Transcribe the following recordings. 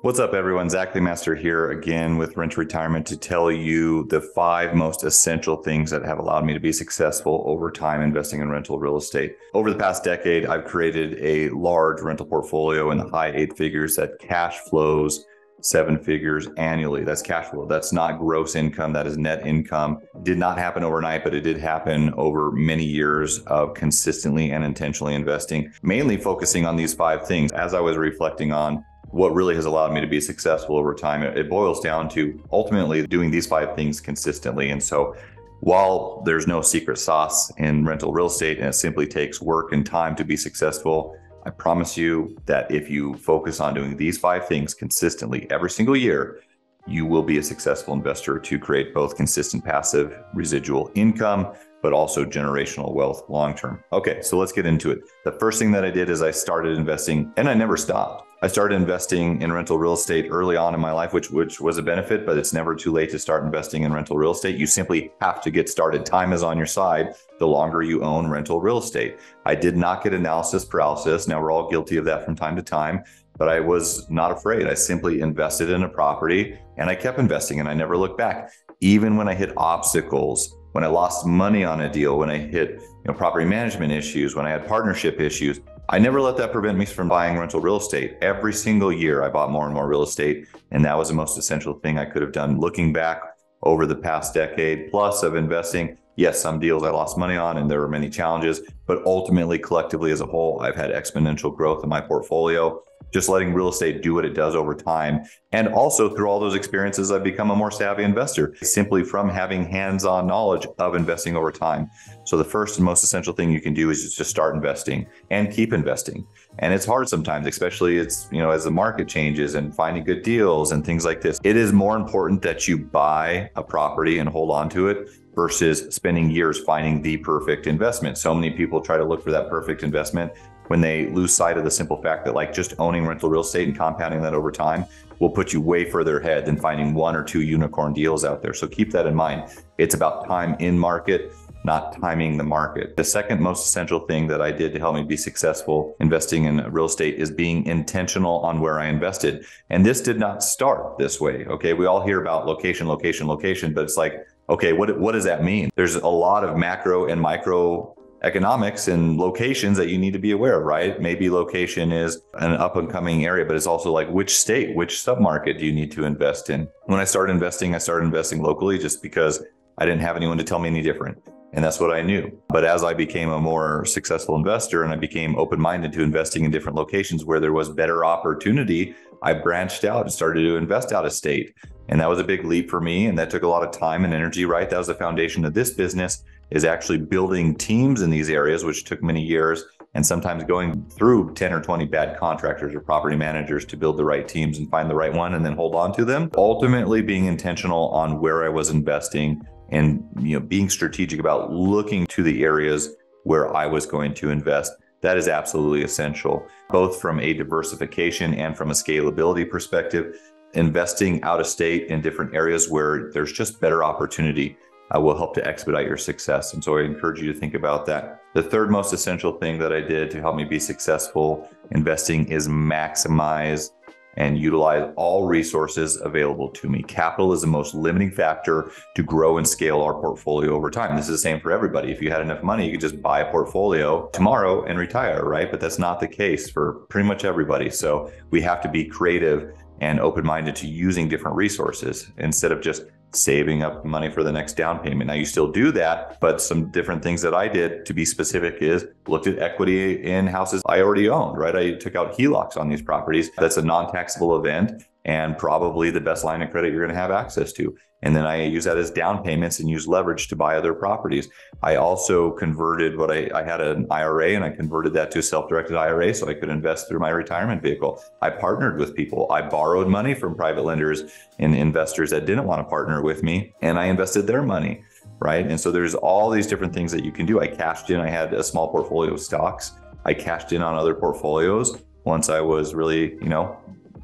What's up, everyone? Zach Lemaster here again with Rent Retirement to tell you the 5 most essential things that have allowed me to be successful over time investing in rental real estate. Over the past decade, I've created a large rental portfolio in the high 8 figures that cash flows 7 figures annually. That's cash flow. That's not gross income. That is net income. Did not happen overnight, but it did happen over many years of consistently and intentionally investing, mainly focusing on these 5 things. As I was reflecting on what really has allowed me to be successful over time, it boils down to ultimately doing these 5 things consistently. And so while there's no secret sauce in rental real estate and it simply takes work and time to be successful, I promise you that if you focus on doing these 5 things consistently every single year, you will be a successful investor to create both consistent passive residual income, but also generational wealth long-term. Okay, so let's get into it. The first thing that I did is I started investing, and I never stopped. I started investing in rental real estate early on in my life, which was a benefit, but it's never too late to start investing in rental real estate. You simply have to get started. Time is on your side the longer you own rental real estate. I did not get analysis paralysis. Now, we're all guilty of that from time to time, but I was not afraid. I simply invested in a property and I kept investing and I never looked back. Even when I hit obstacles, when I lost money on a deal, when I hit property management issues, when I had partnership issues, I never let that prevent me from buying rental real estate. Every single year I bought more and more real estate, and that was the most essential thing I could have done. Looking back over the past decade plus of investing, yes, some deals I lost money on and there were many challenges, but ultimately, collectively as a whole, I've had exponential growth in my portfolio. Just letting real estate do what it does over time. And also through all those experiences, I've become a more savvy investor simply from having hands-on knowledge of investing over time. So the first and most essential thing you can do is just start investing and keep investing. And it's hard sometimes, especially as the market changes and finding good deals and things like this. It is more important that you buy a property and hold on to it versus spending years finding the perfect investment. So many people try to look for that perfect investment when they lose sight of the simple fact that just owning rental real estate and compounding that over time will put you way further ahead than finding 1 or 2 unicorn deals out there. So keep that in mind. It's about time in market, not timing the market. The second most essential thing that I did to help me be successful investing in real estate is being intentional on where I invested. And this did not start this way. Okay, we all hear about location, location, location, but it's like, okay, what does that mean? There's a lot of macro and micro economics and locations that you need to be aware of, right? Maybe location is an up and coming area, but it's also like which state, which submarket do you need to invest in? When I started investing locally just because I didn't have anyone to tell me any different. And that's what I knew. But as I became a more successful investor and I became open-minded to investing in different locations where there was better opportunity, I branched out and started to invest out of state. And that was a big leap for me. And that took a lot of time and energy, right? That was the foundation of this business, is actually building teams in these areas, which took many years, and sometimes going through 10 or 20 bad contractors or property managers to build the right teams and find the right one and then hold on to them. Ultimately being intentional on where I was investing and being strategic about looking to the areas where I was going to invest. That is absolutely essential, both from a diversification and from a scalability perspective. Investing out of state in different areas where there's just better opportunity will help to expedite your success. And so I encourage you to think about that. The third most essential thing that I did to help me be successful investing is maximize and utilize all resources available to me. Capital is the most limiting factor to grow and scale our portfolio over time. This is the same for everybody. If you had enough money, you could just buy a portfolio tomorrow and retire, right? But that's not the case for pretty much everybody. So we have to be creative and open-minded to using different resources instead of just saving up money for the next down payment. Now you still do that, but some different things that I did to be specific is looked at equity in houses I already owned, right? I took out HELOCs on these properties. That's a non-taxable event and probably the best line of credit you're going to have access to. And then I use that as down payments and use leverage to buy other properties. I also converted I had an IRA and I converted that to a self-directed IRA so I could invest through my retirement vehicle. I partnered with people. I borrowed money from private lenders and investors that didn't want to partner with me, and I invested their money, right? And so there's all these different things that you can do. I cashed in. I had a small portfolio of stocks. I cashed in on other portfolios once I was really,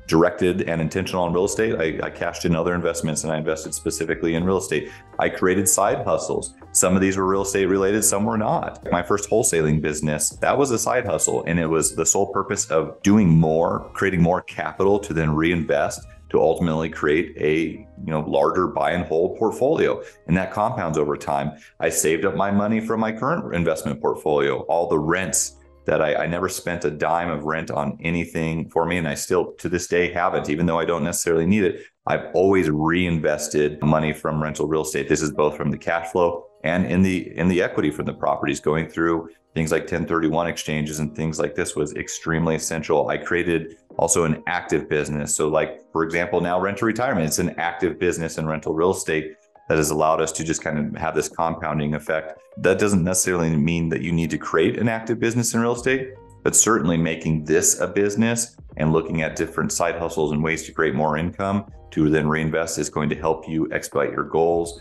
directed and intentional on real estate. I cashed in other investments and I invested specifically in real estate. I created side hustles. Some of these were real estate related, some were not. My first wholesaling business, that was a side hustle, and it was the sole purpose of doing more, creating more capital to then reinvest to ultimately create a larger buy and hold portfolio. And that compounds over time. I saved up my money from my current investment portfolio, all the rents that I never spent a dime of rent on anything for me. And I still to this day haven't, even though I don't necessarily need it. I've always reinvested money from rental real estate. This is both from the cash flow and in the equity from the properties. Going through things like 1031 exchanges and things like this was extremely essential. I created also an active business. So like, for example, now Rent to Retirement, it's an active business in rental real estate that has allowed us to just kind of have this compounding effect. That doesn't necessarily mean that you need to create an active business in real estate, but certainly making this a business and looking at different side hustles and ways to create more income to then reinvest is going to help you expedite your goals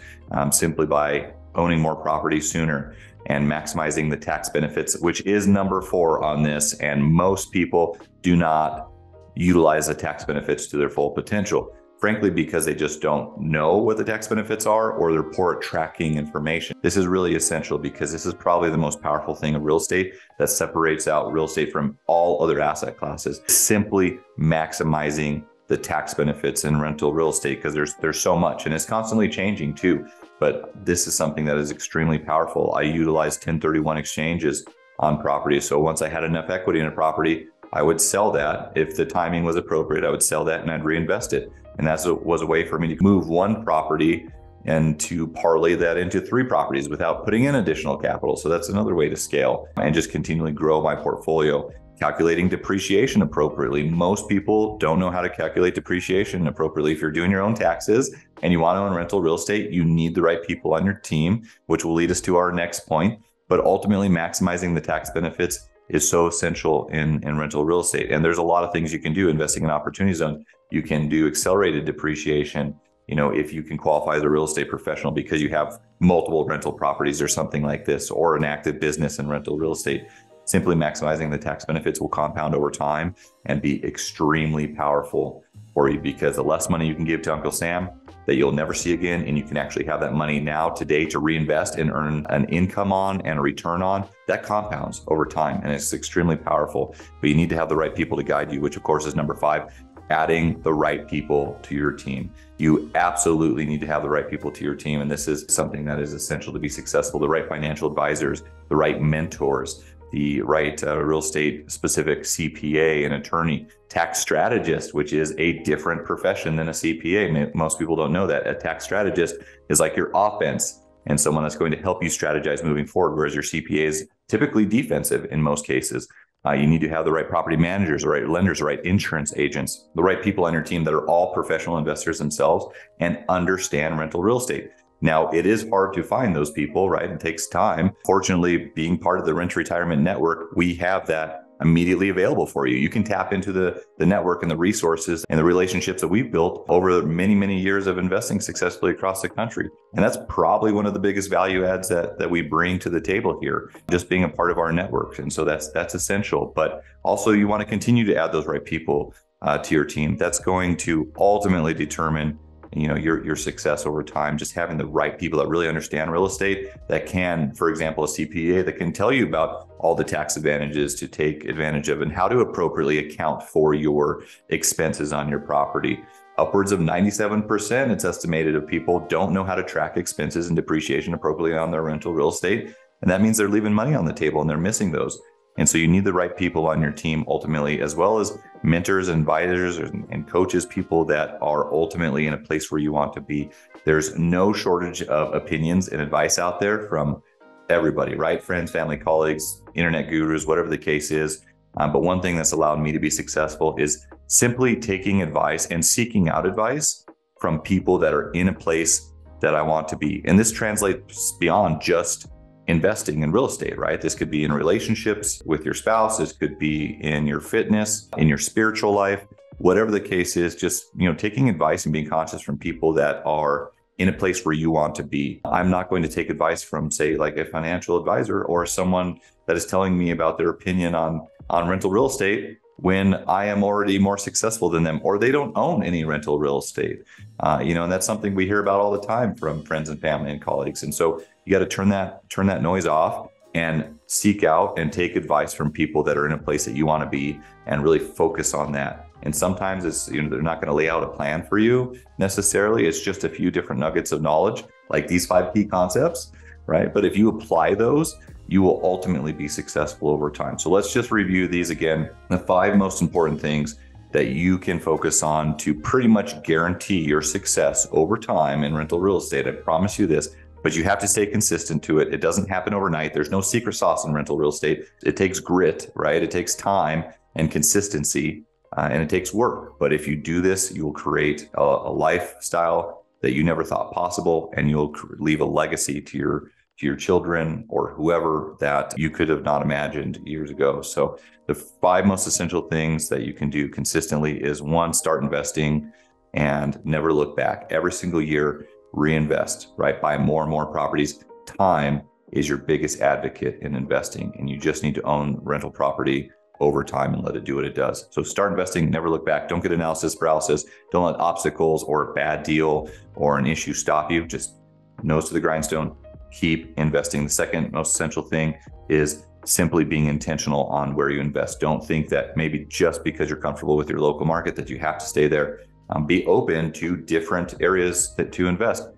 simply by owning more property sooner and maximizing the tax benefits, which is number 4 on this. And most people do not utilize the tax benefits to their full potential, frankly, because they just don't know what the tax benefits are or they're poor at tracking information. This is really essential because this is probably the most powerful thing of real estate that separates out real estate from all other asset classes. Simply maximizing the tax benefits in rental real estate, because there's so much and it's constantly changing too. But this is something that is extremely powerful. I utilize 1031 exchanges on properties. So once I had enough equity in a property, I would sell that. If the timing was appropriate, I would sell that and I'd reinvest it. And that was a way for me to move one property and to parlay that into 3 properties without putting in additional capital. So that's another way to scale and just continually grow my portfolio. Calculating depreciation appropriately. Most people don't know how to calculate depreciation appropriately. If you're doing your own taxes and you want to own rental real estate, you need the right people on your team, which will lead us to our next point. But ultimately, maximizing the tax benefits is so essential in rental real estate. And there's a lot of things you can do investing in opportunity zone. You can do accelerated depreciation, if you can qualify as a real estate professional because you have multiple rental properties or something like this, or an active business in rental real estate. Simply maximizing the tax benefits will compound over time and be extremely powerful for you, because the less money you can give to Uncle Sam that you'll never see again, and you can actually have that money now today to reinvest and earn an income on and a return on, that compounds over time and it's extremely powerful. But you need to have the right people to guide you, which of course is number 5, adding the right people to your team. You absolutely need to have the right people to your team. And this is something that is essential to be successful: the right financial advisors, the right mentors, the right real estate specific CPA, an attorney, tax strategist, which is a different profession than a CPA. Most people don't know that. A tax strategist is like your offense and someone that's going to help you strategize moving forward, whereas your CPA is typically defensive in most cases. You need to have the right property managers, the right lenders, the right insurance agents, the right people on your team that are all professional investors themselves and understand rental real estate. Now, it is hard to find those people, right? It takes time. Fortunately, being part of the Rent to Retirement Network, we have that immediately available for you. You can tap into the network and the resources and the relationships that we've built over many, many years of investing successfully across the country. And that's probably one of the biggest value adds that we bring to the table here, just being a part of our network. And so that's essential. But also you want to continue to add those right people to your team. That's going to ultimately determine your success over time. Just having the right people that really understand real estate, that can, for example, a CPA that can tell you about all the tax advantages to take advantage of and how to appropriately account for your expenses on your property. Upwards of 97%, it's estimated, of people don't know how to track expenses and depreciation appropriately on their rental real estate. And that means they're leaving money on the table and they're missing those. And so you need the right people on your team ultimately, as well as mentors, advisors, and coaches, people that are ultimately in a place where you want to be. There's no shortage of opinions and advice out there from everybody, right? Friends, family, colleagues, internet gurus, whatever the case is. But one thing that's allowed me to be successful is simply taking advice and seeking out advice from people that are in a place that I want to be. And this translates beyond just investing in real estate, right? This could be in relationships with your spouse. This could be in your fitness, in your spiritual life, whatever the case is. Just, taking advice and being conscious from people that are in a place where you want to be. I'm not going to take advice from, say, like a financial advisor or someone that is telling me about their opinion on rental real estate when I am already more successful than them, or they don't own any rental real estate. And that's something we hear about all the time from friends and family and colleagues. And so you got to turn that noise off and seek out and take advice from people that are in a place that you want to be, and really focus on that. And sometimes it's, they're not going to lay out a plan for you necessarily. It's just a few different nuggets of knowledge, like these 5 key concepts, right? But if you apply those, you will ultimately be successful over time. So let's just review these again. The 5 most important things that you can focus on to pretty much guarantee your success over time in rental real estate. I promise you this, but you have to stay consistent to it. It doesn't happen overnight. There's no secret sauce in rental real estate. It takes grit, right? It takes time and consistency, and it takes work. But if you do this, you will create a lifestyle that you never thought possible, and you'll leave a legacy to your children or whoever that you could have not imagined years ago. So the 5 most essential things that you can do consistently is 1, start investing and never look back. Every single year, reinvest, right? Buy more and more properties. Time is your biggest advocate in investing, and you just need to own rental property over time and let it do what it does. So start investing, never look back. Don't get analysis paralysis. Don't let obstacles or a bad deal or an issue stop you. Just nose to the grindstone. Keep investing. The second most essential thing is simply being intentional on where you invest. Don't think that maybe just because you're comfortable with your local market that you have to stay there. Be open to different areas to invest.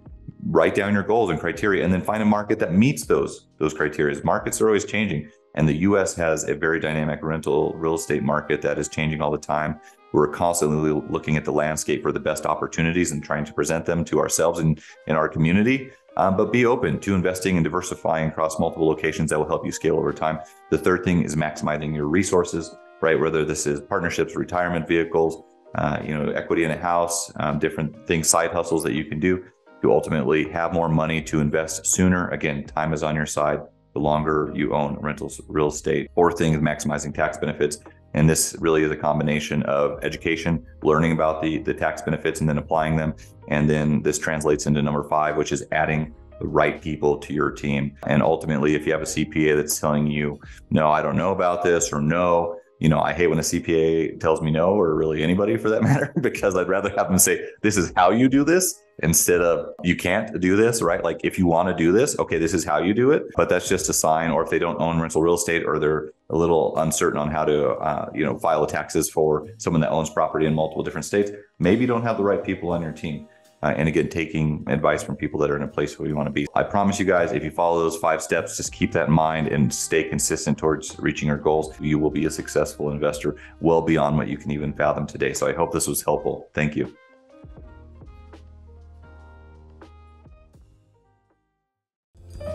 Write down your goals and criteria, and then find a market that meets those criteria. Markets are always changing, and the U.S. has a very dynamic rental real estate market that is changing all the time. We're constantly looking at the landscape for the best opportunities and trying to present them to ourselves and in our community. But be open to investing and diversifying across multiple locations that will help you scale over time. The third thing is maximizing your resources, right? Whether this is partnerships, retirement vehicles, equity in a house, different things, side hustles that you can do to ultimately have more money to invest sooner. Again, time is on your side the longer you own rentals real estate. Fourth thing is maximizing tax benefits. And this really is a combination of education, learning about the tax benefits and then applying them. And then this translates into number 5, which is adding the right people to your team. And ultimately, if you have a CPA that's telling you, no, I don't know about this, or no, I hate when a CPA tells me no, or really anybody for that matter, because I'd rather have them say, this is how you do this, instead of you can't do this, right? Like if you want to do this, okay, this is how you do it. But that's just a sign. Or if they don't own rental real estate, or they're a little uncertain on how to, file taxes for someone that owns property in multiple different states, maybe you don't have the right people on your team. And again, taking advice from people that are in a place where you want to be. I promise you guys, if you follow those 5 steps, just keep that in mind and stay consistent towards reaching your goals, you will be a successful investor well beyond what you can even fathom today. So I hope this was helpful. Thank you.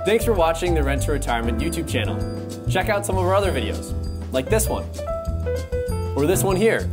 Thanks for watching the Rent to Retirement YouTube channel. Check out some of our other videos, like this one, or this one here.